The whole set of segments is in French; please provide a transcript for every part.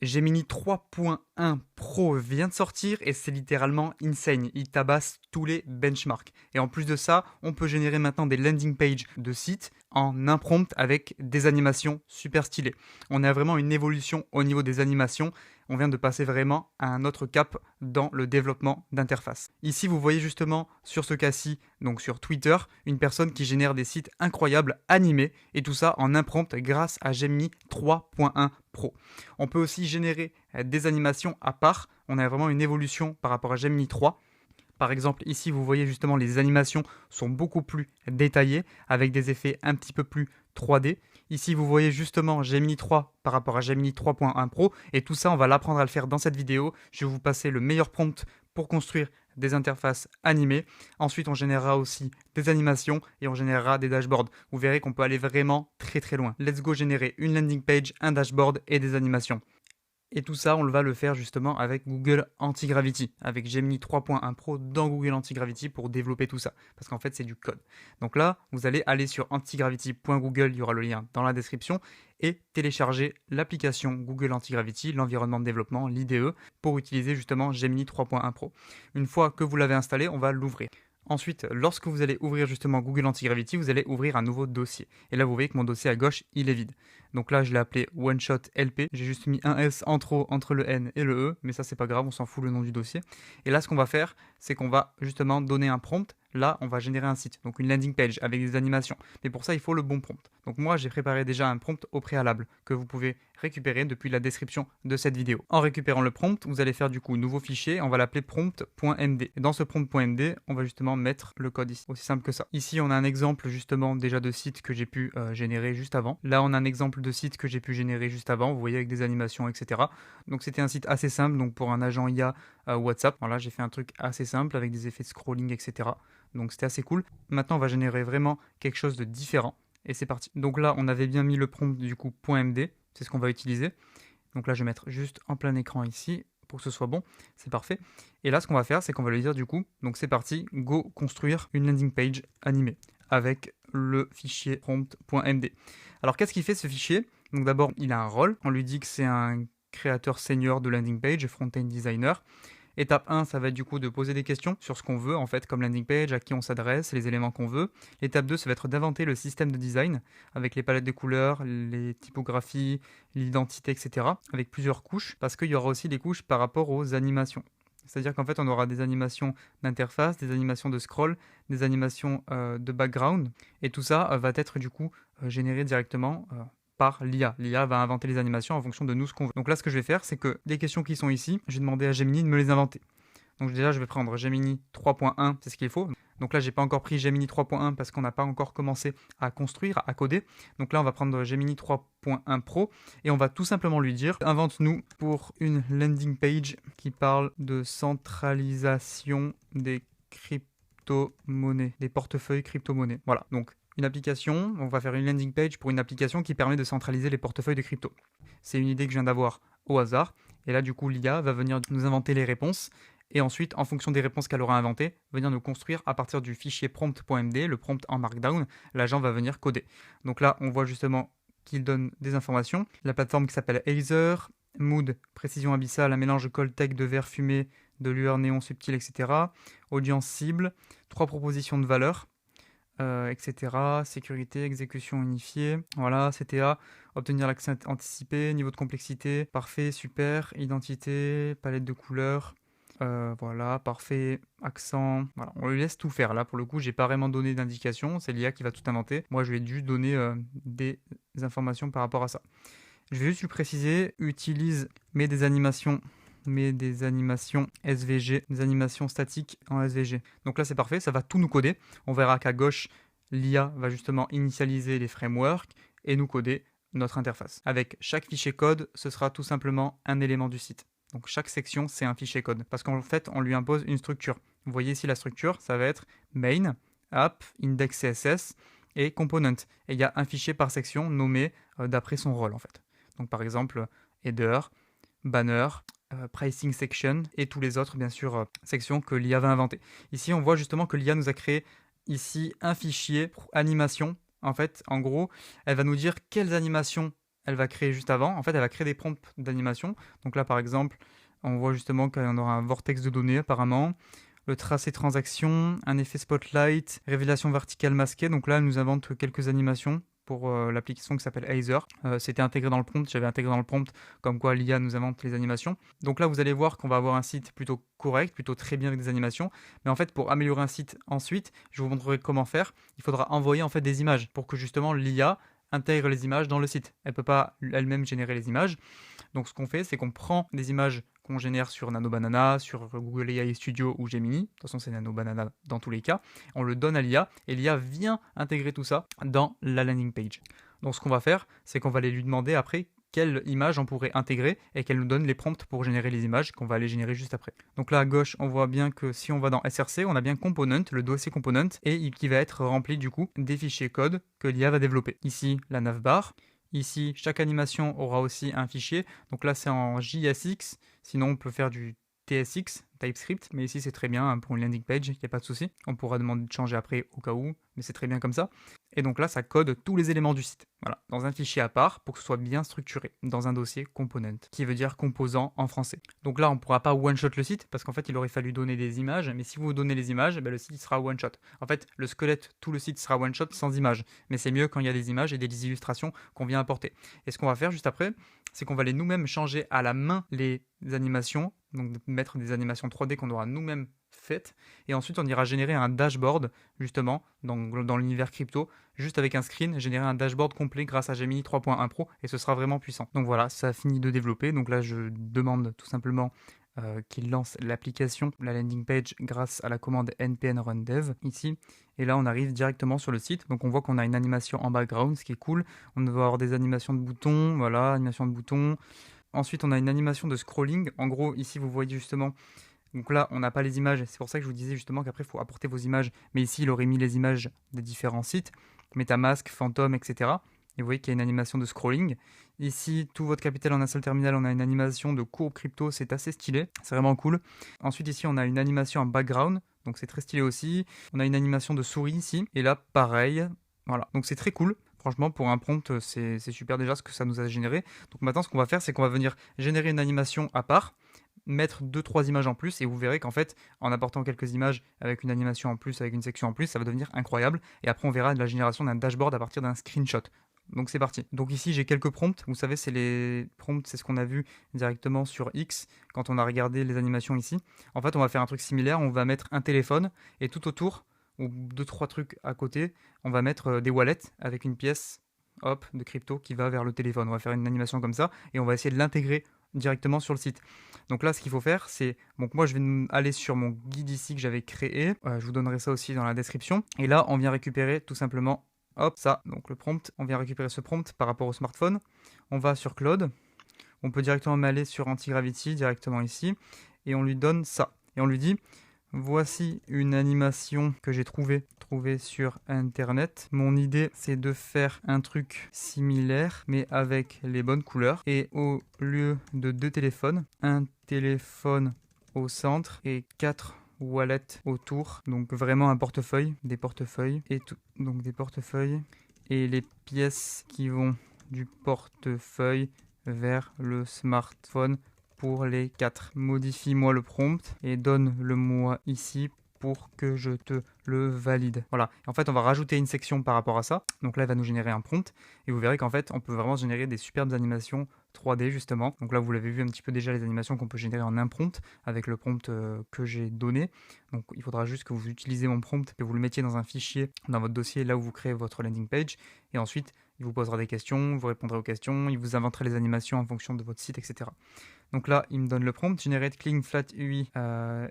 Gemini 3.1 Pro vient de sortir et c'est littéralement insane. Il tabasse tous les benchmarks. Et en plus de ça, on peut générer maintenant des landing pages de sites en un prompt avec des animations super stylées. On a vraiment une évolution au niveau des animations. On vient de passer vraiment à un autre cap dans le développement d'interface. Ici, vous voyez justement sur ce cas-ci, donc sur Twitter, une personne qui génère des sites incroyables animés et tout ça en un prompt grâce à Gemini 3.1 Pro. On peut aussi générer des animations à part. On a vraiment une évolution par rapport à Gemini 3. Par exemple, ici, vous voyez justement les animations sont beaucoup plus détaillées avec des effets un petit peu plus 3D. Ici, vous voyez justement Gemini 3 par rapport à Gemini 3.1 Pro. Et tout ça, on va l'apprendre à le faire dans cette vidéo. Je vais vous passer le meilleur prompt pour construire des interfaces animées. Ensuite, on générera aussi des animations et on générera des dashboards. Vous verrez qu'on peut aller vraiment très très loin. Let's go générer une landing page, un dashboard et des animations. Et tout ça, on va le faire justement avec Google Antigravity, avec Gemini 3.1 Pro dans Google Antigravity pour développer tout ça. Parce qu'en fait, c'est du code. Donc là, vous allez aller sur antigravity.google, il y aura le lien dans la description, et télécharger l'application Google Antigravity, l'environnement de développement, l'IDE, pour utiliser justement Gemini 3.1 Pro. Une fois que vous l'avez installé, on va l'ouvrir. Ensuite, lorsque vous allez ouvrir justement Google Antigravity, vous allez ouvrir un nouveau dossier. Et là, vous voyez que mon dossier à gauche, il est vide. Donc là, je l'ai appelé OneShot LP. J'ai juste mis un S en trop entre le N et le E, mais ça, c'est pas grave, on s'en fout le nom du dossier. Et là, ce qu'on va faire, c'est qu'on va justement donner un prompt. Là, on va générer un site, donc une landing page avec des animations. Mais pour ça, il faut le bon prompt. Donc moi, j'ai préparé déjà un prompt au préalable que vous pouvez récupérer depuis la description de cette vidéo. En récupérant le prompt, vous allez faire du coup un nouveau fichier, on va l'appeler prompt.md. Et dans ce prompt.md, on va justement mettre le code ici. Aussi simple que ça. Ici, on a un exemple justement déjà de site que j'ai pu générer juste avant. Là, on a un exemple de site que j'ai pu générer juste avant, vous voyez, avec des animations, etc. Donc c'était un site assez simple, donc pour un agent IA WhatsApp. Voilà, j'ai fait un truc assez simple avec des effets de scrolling, etc. Donc c'était assez cool. Maintenant, on va générer vraiment quelque chose de différent. Et c'est parti. Donc là, on avait bien mis le prompt du coup .md. C'est ce qu'on va utiliser. Donc là, je vais mettre juste en plein écran ici pour que ce soit bon. C'est parfait. Et là, ce qu'on va faire, c'est qu'on va lui dire du coup, donc c'est parti, go construire une landing page animée avec le fichier prompt.md. Alors, qu'est-ce qu'il fait ce fichier? Donc d'abord, il a un rôle. On lui dit que c'est un créateur senior de landing page, front-end designer. Étape 1, ça va être du coup de poser des questions sur ce qu'on veut en fait comme landing page, à qui on s'adresse, les éléments qu'on veut. L'étape 2, ça va être d'inventer le système de design avec les palettes de couleurs, les typographies, l'identité, etc. avec plusieurs couches parce qu'il y aura aussi des couches par rapport aux animations. C'est-à-dire qu'en fait, on aura des animations d'interface, des animations de scroll, des animations de background et tout ça va être du coup généré directement par l'IA. L'IA va inventer les animations en fonction de nous ce qu'on veut. Donc là, ce que je vais faire, c'est que les questions qui sont ici, je vais demander à Gemini de me les inventer. Donc déjà, je vais prendre Gemini 3.1, c'est ce qu'il faut. Donc là, j'ai pas encore pris Gemini 3.1 parce qu'on n'a pas encore commencé à construire, à coder. Donc là, on va prendre Gemini 3.1 Pro et on va tout simplement lui dire invente-nous pour une landing page qui parle de centralisation des crypto-monnaies, des portefeuilles crypto-monnaies. Voilà, donc une application, on va faire une landing page pour une application qui permet de centraliser les portefeuilles de crypto. C'est une idée que je viens d'avoir au hasard. Et là, du coup, l'IA va venir nous inventer les réponses. Et ensuite, en fonction des réponses qu'elle aura inventées, venir nous construire à partir du fichier prompt.md, le prompt en markdown, l'agent va venir coder. Donc là, on voit justement qu'il donne des informations. La plateforme qui s'appelle Aether, Mood, précision abyssale, un mélange cold-tech de verre fumé, de lueur néon subtile, etc. Audience cible, 3 propositions de valeurs. Etc. Sécurité, exécution unifiée. Voilà, CTA, obtenir l'accès anticipé, niveau de complexité, parfait, super, identité, palette de couleurs. Voilà, parfait, accent. Voilà, on lui laisse tout faire. Là, pour le coup, j'ai pas vraiment donné d'indication. C'est l'IA qui va tout inventer. Moi, je lui ai dû donner des informations par rapport à ça. Je vais juste lui préciser, utilise, mets des animations SVG, des animations statiques en SVG. Donc là, c'est parfait, ça va tout nous coder. On verra qu'à gauche, l'IA va justement initialiser les frameworks et nous coder notre interface. Avec chaque fichier code, ce sera tout simplement un élément du site. Donc chaque section, c'est un fichier code. Parce qu'en fait, on lui impose une structure. Vous voyez ici la structure, ça va être main, app, index CSS et component. Et il y a un fichier par section nommé d'après son rôle en fait. Donc par exemple, header, banner, pricing section et tous les autres bien sûr sections que l'IA va inventer. Ici on voit justement que l'IA nous a créé ici un fichier animation. En fait, en gros, elle va nous dire quelles animations elle va créer juste avant. En fait, elle va créer des prompts d'animation. Donc là, par exemple, on voit justement qu'on aura un vortex de données apparemment, le tracé transaction, un effet spotlight, révélation verticale masquée. Donc là, elle nous invente quelques animations pour l'application qui s'appelle Aether. C'était intégré dans le prompt, j'avais intégré dans le prompt comme quoi l'IA nous invente les animations. Donc là, vous allez voir qu'on va avoir un site plutôt correct, plutôt très bien avec des animations. Mais en fait, pour améliorer un site ensuite, je vous montrerai comment faire. Il faudra envoyer en fait des images pour que justement l'IA intègre les images dans le site. Elle ne peut pas elle-même générer les images. Donc ce qu'on fait, c'est qu'on prend des images qu'on génère sur Nano Banana, sur Google AI Studio ou Gemini. De toute façon, c'est Nano Banana dans tous les cas. On le donne à l'IA et l'IA vient intégrer tout ça dans la landing page. Donc ce qu'on va faire, c'est qu'on va aller lui demander après quelle image on pourrait intégrer et qu'elle nous donne les prompts pour générer les images qu'on va aller générer juste après. Donc là à gauche, on voit bien que si on va dans SRC, on a bien Component, le dossier Component, et qui va être rempli du coup des fichiers code que l'IA va développer. Ici, la navbar. Ici, chaque animation aura aussi un fichier. Donc là, c'est en JSX. Sinon, on peut faire du TSX, TypeScript. Mais ici, c'est très bien hein, pour une landing page, il n'y a pas de souci. On pourra demander de changer après au cas où, mais c'est très bien comme ça. Et donc là, ça code tous les éléments du site. Voilà, dans un fichier à part pour que ce soit bien structuré, dans un dossier component, qui veut dire composant en français. Donc là, on ne pourra pas one-shot le site, parce qu'en fait, il aurait fallu donner des images, mais si vous donnez les images, ben, le site sera one-shot. En fait, le squelette, tout le site sera one-shot sans images, mais c'est mieux quand il y a des images et des illustrations qu'on vient apporter. Et ce qu'on va faire juste après, c'est qu'on va aller nous-mêmes changer à la main les animations, donc mettre des animations 3D qu'on aura nous-mêmes faites, et ensuite on ira générer un dashboard justement dans l'univers crypto, juste avec un screen, générer un dashboard complet grâce à Gemini 3.1 Pro, et ce sera vraiment puissant. Donc voilà, ça a fini de développer, donc là je demande tout simplement qu'il lance l'application, la landing page grâce à la commande npm run dev ici, et là on arrive directement sur le site. Donc on voit qu'on a une animation en background, ce qui est cool. On va avoir des animations de boutons, voilà, animation de boutons. Ensuite on a une animation de scrolling. En gros ici vous voyez justement, donc là on n'a pas les images, c'est pour ça que je vous disais justement qu'après il faut apporter vos images, mais ici il aurait mis les images des différents sites, MetaMask, Phantom, etc. Et vous voyez qu'il y a une animation de scrolling. Ici, tout votre capital en un seul terminal, on a une animation de courbe crypto, c'est assez stylé, c'est vraiment cool. Ensuite ici, on a une animation en background, donc c'est très stylé aussi. On a une animation de souris ici, et là, pareil. Voilà, donc c'est très cool. Franchement, pour un prompt, c'est super déjà ce que ça nous a généré. Donc maintenant, ce qu'on va faire, c'est qu'on va venir générer une animation à part, mettre 2-3 images en plus, et vous verrez qu'en fait, en apportant quelques images avec une animation en plus, avec une section en plus, ça va devenir incroyable. Et après, on verra de la génération d'un dashboard à partir d'un screenshot. Donc c'est parti. Donc ici j'ai quelques prompts. Vous savez, c'est les prompts, c'est ce qu'on a vu directement sur X quand on a regardé les animations ici. En fait, on va faire un truc similaire. On va mettre un téléphone et tout autour, ou 2-3 trucs à côté, on va mettre des wallets avec une pièce, hop, de crypto qui va vers le téléphone. On va faire une animation comme ça et on va essayer de l'intégrer directement sur le site. Donc là, ce qu'il faut faire, c'est... Donc moi, je vais aller sur mon guide ici que j'avais créé. Je vous donnerai ça aussi dans la description. Et là, on vient récupérer tout simplement... Hop, ça, donc le prompt, on vient récupérer ce prompt par rapport au smartphone. On va sur Claude, on peut directement aller sur Antigravity, directement ici, et on lui donne ça. Et on lui dit, voici une animation que j'ai trouvée sur Internet. Mon idée, c'est de faire un truc similaire, mais avec les bonnes couleurs. Et au lieu de 2 téléphones, un téléphone au centre et 4 wallet autour, donc vraiment un portefeuille, des portefeuilles et tout, donc des portefeuilles et les pièces qui vont du portefeuille vers le smartphone pour les 4. Modifie-moi le prompt et donne-le-moi ici pour que je te le valide. Voilà. En fait, on va rajouter une section par rapport à ça. Donc là, il va nous générer un prompt et vous verrez qu'en fait, on peut vraiment générer des superbes animations 3D justement. Donc là, vous l'avez vu un petit peu déjà les animations qu'on peut générer en un prompt avec le prompt que j'ai donné. Donc il faudra juste que vous utilisez mon prompt et vous le mettiez dans un fichier dans votre dossier là où vous créez votre landing page. Et ensuite, il vous posera des questions, vous répondrez aux questions, il vous inventera les animations en fonction de votre site, etc. Donc là, il me donne le prompt, Generate Clean Flat UI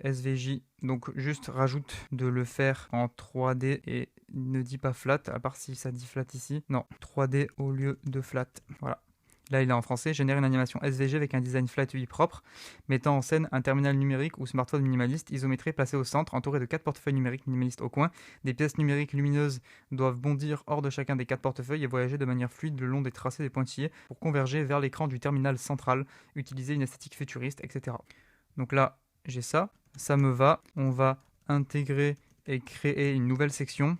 SVJ. Donc juste rajoute de le faire en 3D et ne dit pas flat, à part si ça dit flat ici. Non, 3D au lieu de flat. Voilà. Là, il est en français. Génère une animation SVG avec un design flat UI propre, mettant en scène un terminal numérique ou smartphone minimaliste isométré placé au centre, entouré de 4 portefeuilles numériques minimalistes au coin. Des pièces numériques lumineuses doivent bondir hors de chacun des 4 portefeuilles et voyager de manière fluide le long des tracés des pointillés pour converger vers l'écran du terminal central, utiliser une esthétique futuriste, etc. Donc là, j'ai ça. Ça me va. On va intégrer et créer une nouvelle section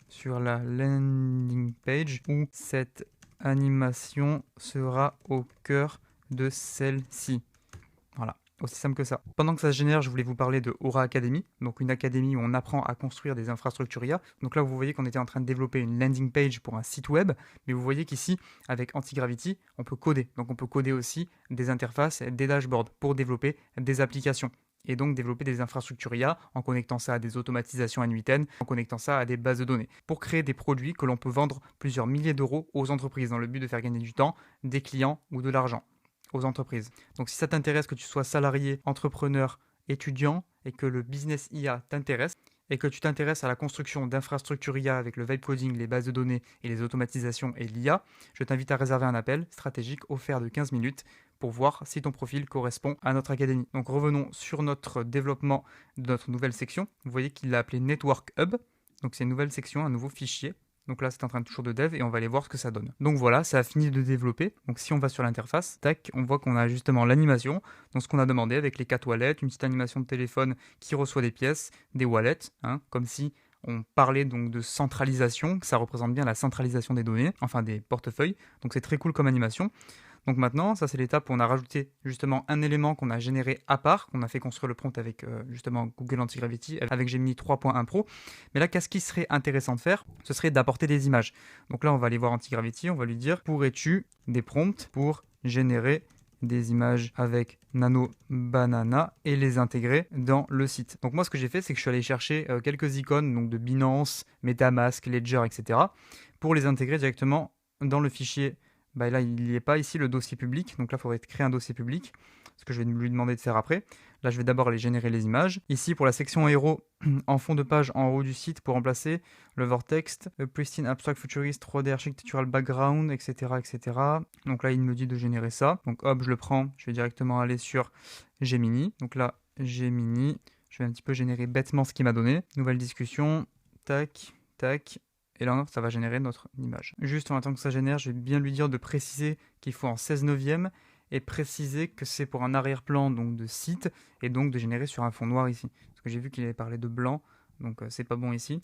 sur la landing page où cette animation sera au cœur de celle-ci. Voilà, aussi simple que ça. Pendant que ça se génère, je voulais vous parler de Aura Academy, donc une académie où on apprend à construire des infrastructures IA. Donc là, vous voyez qu'on était en train de développer une landing page pour un site web, mais vous voyez qu'ici, avec Antigravity, on peut coder. Donc on peut coder aussi des interfaces, des dashboards pour développer des applications. Et donc développer des infrastructures IA en connectant ça à des automatisations n8n, en connectant ça à des bases de données, pour créer des produits que l'on peut vendre plusieurs milliers d'euros aux entreprises dans le but de faire gagner du temps, des clients ou de l'argent aux entreprises. Donc si ça t'intéresse, que tu sois salarié, entrepreneur, étudiant et que le business IA t'intéresse et que tu t'intéresses à la construction d'infrastructures IA avec le vibe coding, les bases de données et les automatisations et l'IA, je t'invite à réserver un appel stratégique offert de 15 minutes pour voir si ton profil correspond à notre académie. Donc revenons sur notre développement de notre nouvelle section. Vous voyez qu'il l'a appelé Network Hub. Donc c'est une nouvelle section, un nouveau fichier. Donc là, c'est en train de toujours de dev et on va aller voir ce que ça donne. Donc voilà, ça a fini de développer. Donc si on va sur l'interface, tac, on voit qu'on a justement l'animation. Donc ce qu'on a demandé avec les 4 wallets, une petite animation de téléphone qui reçoit des pièces, des wallets, comme si on parlait donc de centralisation, que ça représente bien la centralisation des données, enfin des portefeuilles. Donc c'est très cool comme animation. Donc maintenant, ça c'est l'étape où on a rajouté justement un élément qu'on a généré à part, qu'on a fait construire le prompt avec justement Google Antigravity, avec Gemini 3.1 Pro. Mais là, qu'est-ce qui serait intéressant de faire? Ce serait d'apporter des images. Donc là, on va aller voir Antigravity, on va lui dire, pourrais-tu des prompts pour générer des images avec Nano Banana et les intégrer dans le site. Donc moi, ce que j'ai fait, c'est que je suis allé chercher quelques icônes donc de Binance, MetaMask, Ledger, etc. pour les intégrer directement dans le fichier. Là, il n'y est pas ici le dossier public. Donc là, il faudrait créer un dossier public, ce que je vais lui demander de faire après. Là, je vais d'abord aller générer les images. Ici, pour la section héros, en fond de page en haut du site, pour remplacer le vortex, pristine abstract futurist 3D architectural background, etc., etc. Donc là, il me dit de générer ça. Donc hop, je le prends. Je vais directement aller sur Gemini. Donc là, Gemini. Je vais un petit peu générer bêtement ce qu'il m'a donné. Nouvelle discussion. Tac, tac. Et là, ça va générer notre image. Juste en attendant que ça génère, je vais bien lui dire de préciser qu'il faut en 16 neuvième et préciser que c'est pour un arrière-plan donc de site et donc de générer sur un fond noir ici. Parce que j'ai vu qu'il avait parlé de blanc, donc c'est pas bon ici.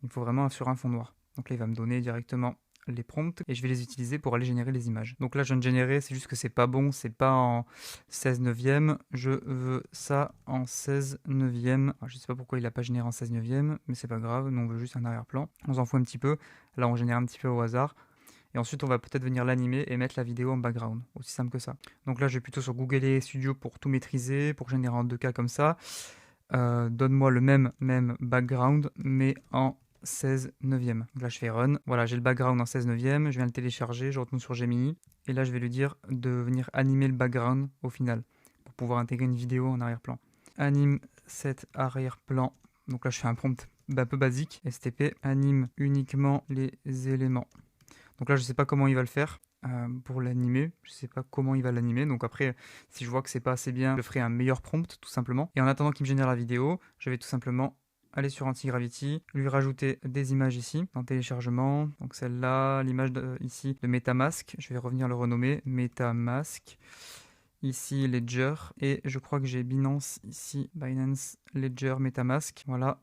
Il faut vraiment sur un fond noir. Donc là, il va me donner directement les prompts et je vais les utiliser pour aller générer les images. Donc là, je viens de générer, c'est juste que c'est pas bon, c'est pas en 16 neuvième. Je veux ça en 16 neuvième. Alors, je sais pas pourquoi il n'a pas généré en 16 neuvième, mais c'est pas grave, nous on veut juste un arrière-plan. On s'en fout un petit peu. Là, on génère un petit peu au hasard. Et ensuite, on va peut-être venir l'animer et mettre la vidéo en background. Aussi simple que ça. Donc là, je vais plutôt sur Google AI Studio pour tout maîtriser, pour générer en 2K comme ça. Donne-moi le même background, mais en 16 neuvième. Donc là, je fais run. Voilà, j'ai le background en 16 neuvième. Je viens le télécharger. Je retourne sur Gemini. Et là, je vais lui dire de venir animer le background au final pour pouvoir intégrer une vidéo en arrière-plan. Anime cet arrière-plan. Donc là, je fais un prompt un peu basique. STP, anime uniquement les éléments. Donc là, je ne sais pas comment il va le faire pour l'animer. Je ne sais pas comment il va l'animer. Donc après, si je vois que c'est pas assez bien, je ferai un meilleur prompt, tout simplement. Et en attendant qu'il me génère la vidéo, je vais tout simplement aller sur Antigravity, lui rajouter des images ici, en téléchargement. Donc celle-là, l'image ici de MetaMask. Je vais revenir le renommer MetaMask. Ici, Ledger. Et je crois que j'ai Binance ici. Binance, Ledger, MetaMask. Voilà.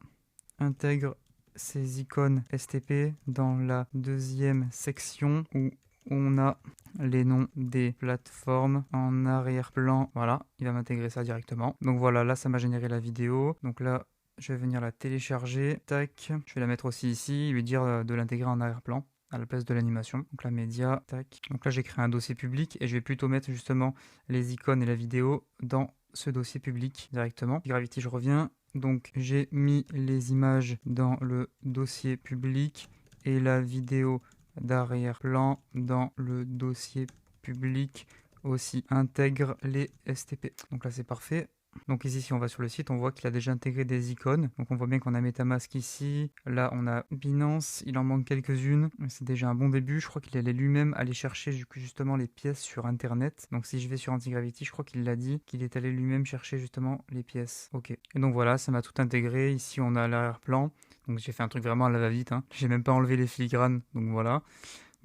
Intègre ces icônes STP dans la deuxième section où on a les noms des plateformes en arrière-plan. Voilà, il va m'intégrer ça directement. Donc voilà, là ça m'a généré la vidéo. Donc là, je vais venir la télécharger. Tac, je vais la mettre aussi ici, lui dire de l'intégrer en arrière-plan à la place de l'animation. Donc la média, tac. Donc là j'ai créé un dossier public et je vais plutôt mettre justement les icônes et la vidéo dans ce dossier public directement. Gravity, je reviens. Donc j'ai mis les images dans le dossier public et la vidéo d'arrière-plan dans le dossier public aussi. Intègre les STP. Donc là c'est parfait. Donc ici, si on va sur le site, on voit qu'il a déjà intégré des icônes. Donc on voit bien qu'on a MetaMask ici. Là, on a Binance. Il en manque quelques-unes. C'est déjà un bon début. Je crois qu'il allait lui-même aller chercher justement les pièces sur Internet. Donc si je vais sur Antigravity, je crois qu'il l'a dit, qu'il est allé lui-même chercher justement les pièces. Ok. Et donc voilà, ça m'a tout intégré. Ici, on a l'arrière-plan. Donc j'ai fait un truc vraiment à la va-vite. J'ai même pas enlevé les filigranes. Donc voilà.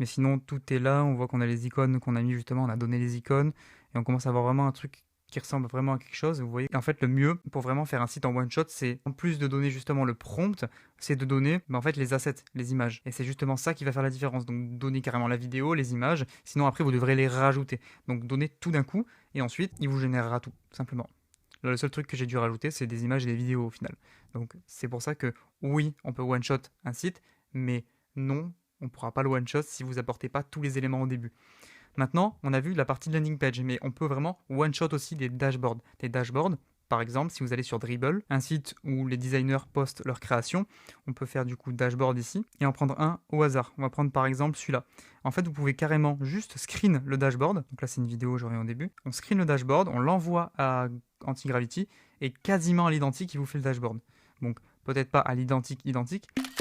Mais sinon, tout est là. On voit qu'on a les icônes qu'on a mis justement. On a donné les icônes. Et on commence à avoir vraiment un truc qui ressemble vraiment à quelque chose. Vous voyez, en fait, le mieux pour vraiment faire un site en one shot, c'est en plus de donner justement le prompt, c'est de donner en fait les assets, les images. Et c'est justement ça qui va faire la différence. Donc donner carrément la vidéo, les images, sinon après vous devrez les rajouter. Donc donnez tout d'un coup et ensuite il vous générera tout, simplement. Là, le seul truc que j'ai dû rajouter, c'est des images et des vidéos au final. Donc c'est pour ça que oui, on peut one shot un site, mais non, on ne pourra pas le one shot si vous apportez pas tous les éléments au début. Maintenant, on a vu la partie landing page, mais on peut vraiment one-shot aussi des dashboards. Des dashboards, par exemple, si vous allez sur Dribbble, un site où les designers postent leurs créations, on peut faire du coup dashboard ici et en prendre un au hasard. On va prendre par exemple celui-là. En fait, vous pouvez carrément juste screen le dashboard. Donc là, c'est une vidéo, j'aurai au début. On screen le dashboard, on l'envoie à Antigravity et quasiment à l'identique, il vous fait le dashboard. Donc peut-être pas à l'identique,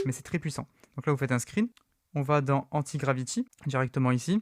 mais c'est très puissant. Donc là, vous faites un screen. On va dans Antigravity, directement ici.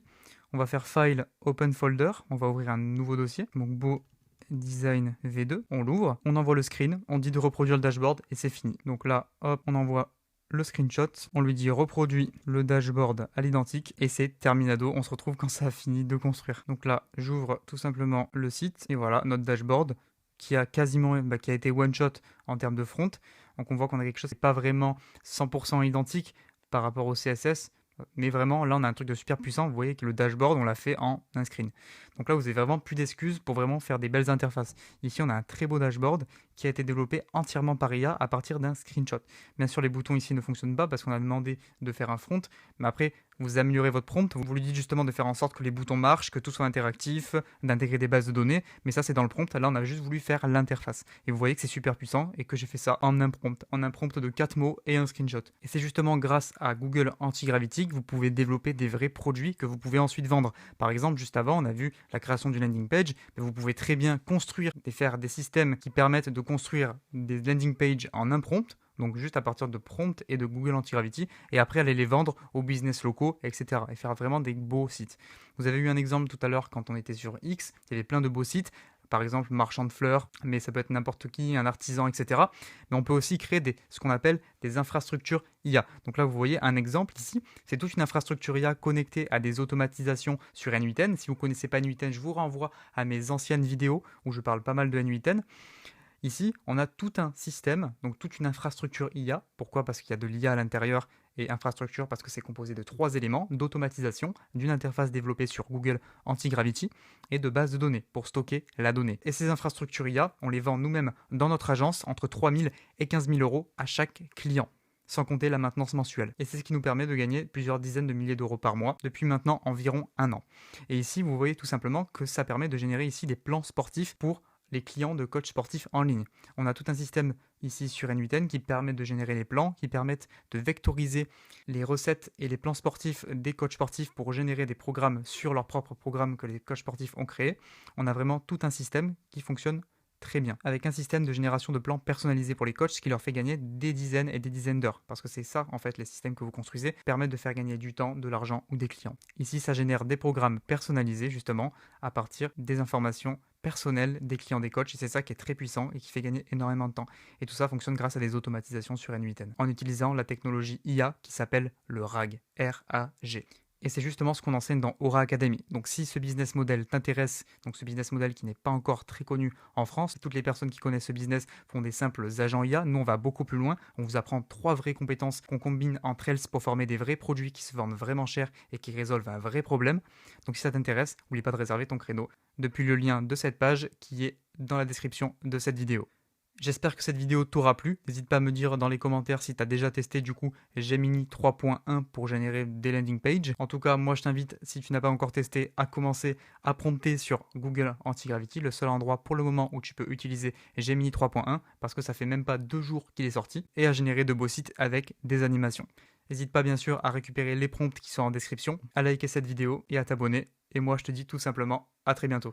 On va faire File, Open Folder. On va ouvrir un nouveau dossier. Donc Beau Design V2. On l'ouvre. On envoie le screen. On dit de reproduire le dashboard et c'est fini. Donc là, hop, on envoie le screenshot. On lui dit reproduit le dashboard à l'identique et c'est terminado. On se retrouve quand ça a fini de construire. Donc là, j'ouvre tout simplement le site et voilà notre dashboard qui a quasiment, qui a été one shot en termes de front. Donc on voit qu'on a quelque chose qui n'est pas vraiment 100% identique par rapport au CSS. Mais vraiment, là, on a un truc de super puissant. Vous voyez que le dashboard, on l'a fait en un screen. Donc là, vous avez vraiment plus d'excuses pour vraiment faire des belles interfaces. Ici, on a un très beau dashboard qui a été développé entièrement par IA à partir d'un screenshot. Bien sûr, les boutons ici ne fonctionnent pas parce qu'on a demandé de faire un front. Mais après, vous améliorez votre prompt. Vous lui dites justement de faire en sorte que les boutons marchent, que tout soit interactif, d'intégrer des bases de données. Mais ça, c'est dans le prompt. Là, on a juste voulu faire l'interface. Et vous voyez que c'est super puissant et que j'ai fait ça en un prompt de 4 mots et un screenshot. Et c'est justement grâce à Google Antigravity que vous pouvez développer des vrais produits que vous pouvez ensuite vendre. Par exemple, juste avant, on a vu la création d'une landing page. Mais vous pouvez très bien construire et faire des systèmes qui permettent de construire des landing pages en un prompt. Donc juste à partir de prompt et de Google Antigravity, et après aller les vendre aux business locaux, etc. Et faire vraiment des beaux sites. Vous avez eu un exemple tout à l'heure quand on était sur X, il y avait plein de beaux sites, par exemple marchand de fleurs, mais ça peut être n'importe qui, un artisan, etc. Mais on peut aussi créer ce qu'on appelle des infrastructures IA. Donc là, vous voyez un exemple ici, c'est toute une infrastructure IA connectée à des automatisations sur N8N. Si vous ne connaissez pas N8N, je vous renvoie à mes anciennes vidéos où je parle pas mal de N8N. Ici, on a tout un système, donc toute une infrastructure IA. Pourquoi ? Parce qu'il y a de l'IA à l'intérieur et infrastructure parce que c'est composé de 3 éléments d'automatisation, d'une interface développée sur Google Antigravity et de bases de données pour stocker la donnée. Et ces infrastructures IA, on les vend nous-mêmes dans notre agence entre 3 000 et 15 000 euros à chaque client, sans compter la maintenance mensuelle. Et c'est ce qui nous permet de gagner plusieurs dizaines de milliers d'euros par mois depuis maintenant environ 1 an. Et ici, vous voyez tout simplement que ça permet de générer ici des plans sportifs pour les clients de coach sportifs en ligne. On a tout un système ici sur N8N qui permet de générer les plans, qui permettent de vectoriser les recettes et les plans sportifs des coachs sportifs pour générer des programmes sur leurs propres programmes que les coachs sportifs ont créés. On a vraiment tout un système qui fonctionne très bien, avec un système de génération de plans personnalisés pour les coachs, ce qui leur fait gagner des dizaines et des dizaines d'heures. Parce que c'est ça, en fait, les systèmes que vous construisez permettent de faire gagner du temps, de l'argent ou des clients. Ici, ça génère des programmes personnalisés, justement, à partir des informations personnelles des clients des coachs, et c'est ça qui est très puissant et qui fait gagner énormément de temps. Et tout ça fonctionne grâce à des automatisations sur N8N, en utilisant la technologie IA qui s'appelle le RAG, R-A-G. Et c'est justement ce qu'on enseigne dans Aura Academy. Donc si ce business model t'intéresse, donc ce business model qui n'est pas encore très connu en France, toutes les personnes qui connaissent ce business font des simples agents IA. Nous, on va beaucoup plus loin. On vous apprend 3 vraies compétences qu'on combine entre elles pour former des vrais produits qui se vendent vraiment cher et qui résolvent un vrai problème. Donc si ça t'intéresse, n'oublie pas de réserver ton créneau depuis le lien de cette page qui est dans la description de cette vidéo. J'espère que cette vidéo t'aura plu. N'hésite pas à me dire dans les commentaires si tu as déjà testé du coup Gemini 3.1 pour générer des landing pages. En tout cas, moi je t'invite, si tu n'as pas encore testé, à commencer à prompter sur Google Antigravity, le seul endroit pour le moment où tu peux utiliser Gemini 3.1 parce que ça fait même pas 2 jours qu'il est sorti, et à générer de beaux sites avec des animations. N'hésite pas bien sûr à récupérer les prompts qui sont en description, à liker cette vidéo et à t'abonner. Et moi je te dis tout simplement à très bientôt.